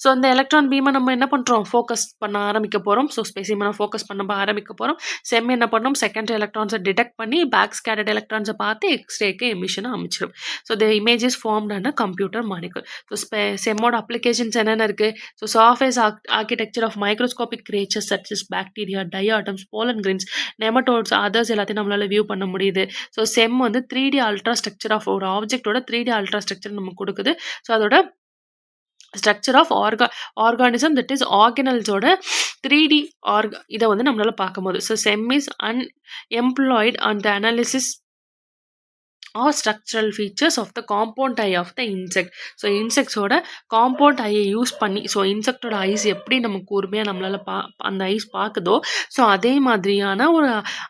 ஸோ அந்த எலக்ட்ரான் பீமை நம்ம என்ன பண்ணுறோம், ஃபோக்கஸ் பண்ண ஆரம்பிக்க போகிறோம். ஸோ ஸ்பெசிமனை ஃபோக்கஸ் பண்ண ஆரம்பிக்க போகிறோம். செம் என்ன பண்ணோம், செகண்டரி எலக்ட்ரான்ஸை டிடெக்ட் பண்ணி பேக் ஸ்கேட்டர்ட் எலக்ட்ரான்ஸை பார்த்து எக்ஸ்ரேக்கு எமிஷனை அமைச்சிடும். So the image is formed and computer மானிக்கல். ஸோ செம்மோட அப்ளிகேஷன்ஸ் என்னென்ன இருக்குது, so software architecture of microscopic creatures such is bacteria, diatoms, pollen grains, nematodes, others எல்லாத்தையும் நம்மளால் வியூ பண்ண முடியுது. ஸோ செம் வந்து 3D அல்ட்ரா ஸ்ட்ரக்சர் ஆஃப் ஒரு ஆப்ஜெக்டோட 3D அல்ட்ரா ஸ்ட்ரக்சர் நமக்கு கொடுக்குது. ஸோ அதோட structure of organism that is ஆர்கனல்ஸோட 3D இதை வந்து நம்மளால பார்க்க போது. So SEM is employed on the analysis or structural features of the compound eye of the insect. So இன்செக்ட்ஸோட காம்பவுண்ட் ஐயை யூஸ் பண்ணி, ஸோ இன்செக்டோட ஐஸ் எப்படி நம்ம கூர்மையாக நம்மளால் அந்த ஐஸ் பார்க்குதோ ஸோ அதே மாதிரியான ஒரு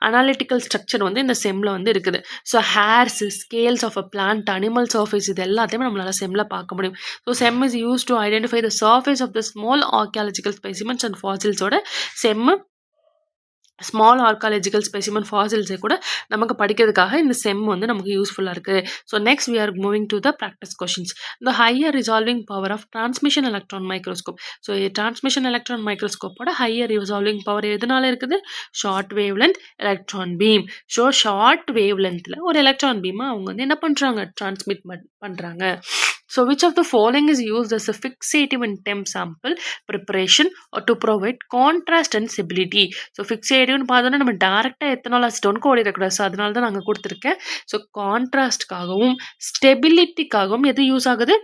அனாலிட்டிக்கல் ஸ்ட்ரக்சர் வந்து இந்த செம்மில் வந்து இருக்குது. So hairs, scales of a plant, animal surface, இது எல்லாத்தையுமே நம்மளால் செம்மில் பார்க்க முடியும். So SEM is use to identify the surface of the small archaeological specimens and ஃபாசில்ஸோட செம்மு ஸ்மால் ஆர்காலஜிக்கல் ஸ்பெசிமன் ஃபாசில்ஸை கூட நமக்கு படிக்கிறதுக்காக இந்த செம் வந்து நமக்கு யூஸ்ஃபுல்லாக இருக்குது. So next we are moving to the practice questions. The higher resolving power of transmission electron microscope. So transmission electron மைக்ரோஸ்கோப்போட ஹையர் ரிசால்விங் பவர் எதனால இருக்குது, short wavelength electron beam. So short wave லென்த்தில் ஒரு electron பீமை அவங்க வந்து என்ன பண்ணுறாங்க, transmit பண்ணுறாங்க. So which of the following is used as a fixative in TEM sample preparation or to provide contrast and stability? So fixative பார்த்தோன்னா நம்ம டேரெக்டாக எத்தனால் அசிட்டோனுக்கு ஓடிடக்கூடாது. ஸோ அதனால தான் நாங்கள் கொடுத்துருக்கேன். ஸோ கான்ட்ராஸ்ட்காகவும் ஸ்டெபிலிட்டிக்காகவும் எது யூஸ் ஆகுது,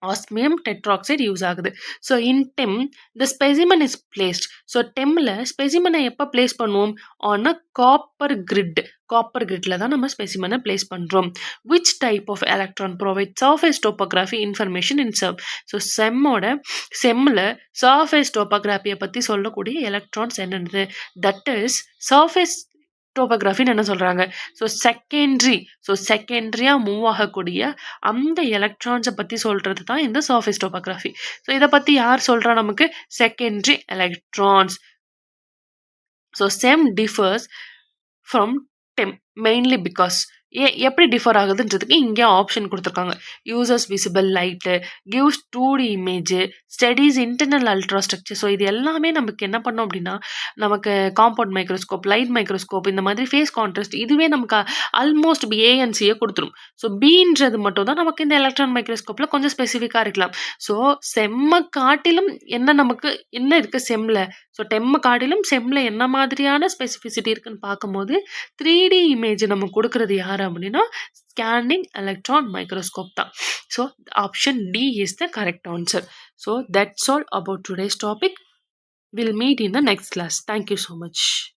ஆஸ்மியம் டெட்ராக்சைடு யூஸ் ஆகுது. So in TEM the specimen is placed. So டெம்மில் ஸ்பெசிமனை எப்போ பிளேஸ் பண்ணுவோம், on a copper grid. Copper கிரிட்டில் தான் நம்ம ஸ்பெசிமனை பிளேஸ் பண்ணுறோம். Which type of electron provide surface topography information in serve. So செம்மில் சர்ஃபேஸ் டோபோகிராஃபியை பற்றி சொல்லக்கூடிய எலக்ட்ரான்ஸ் என்னென்னது, தட் இஸ் சர்ஃபேஸ் டோபோகிராஃபின்னு என்ன சொல்கிறாங்க. ஸோ செகண்டரியாக மூவ் ஆகக்கூடிய அந்த எலக்ட்ரான்ஸை பற்றி சொல்கிறது தான் இந்த சர்ஃபேஸ் டோபோகிராஃபி. ஸோ இதை பற்றி யார் சொல்கிறா நமக்கு, secondary electrons. So SEM differs from TEM mainly because எப்படி டிஃபர் ஆகுதுன்றதுக்கு இங்கே ஆப்ஷன் கொடுத்துருக்காங்க. Users visible light, gives 2D image, studies internal ultra structure. So இது எல்லாமே நமக்கு என்ன பண்ணோம் அப்படின்னா, நமக்கு காம்பவுண்ட் மைக்ரோஸ்கோப், லைட் மைக்ரோஸ்கோப், இந்த மாதிரி ஃபேஸ் கான்ட்ராஸ்ட் இதுவே நமக்கு ஆல்மோஸ்ட் ஏஎன்சியை கொடுத்துரும். ஸோ பீன்றது மட்டும் தான் நமக்கு இந்த எலக்ட்ரான் மைக்ரோஸ்கோப்பில் கொஞ்சம் ஸ்பெசிஃபிக்காக இருக்கலாம். ஸோ செம்ம காட்டிலும் நமக்கு என்ன இருக்குது செம்மில், ஸோ டெம்மை காட்டிலும் செம்மில் என்ன மாதிரியான ஸ்பெசிஃபிசிட்டி இருக்குன்னு பார்க்கும்போது 3D இமேஜ் நம்ம கொடுக்குறது யார் அப்படின்னா ஸ்கேனிங் எலக்ட்ரான் மைக்ரோஸ்கோப் தான். So option D is the correct answer. So that's all about today's topic. We'll meet in the next class. Thank you so much.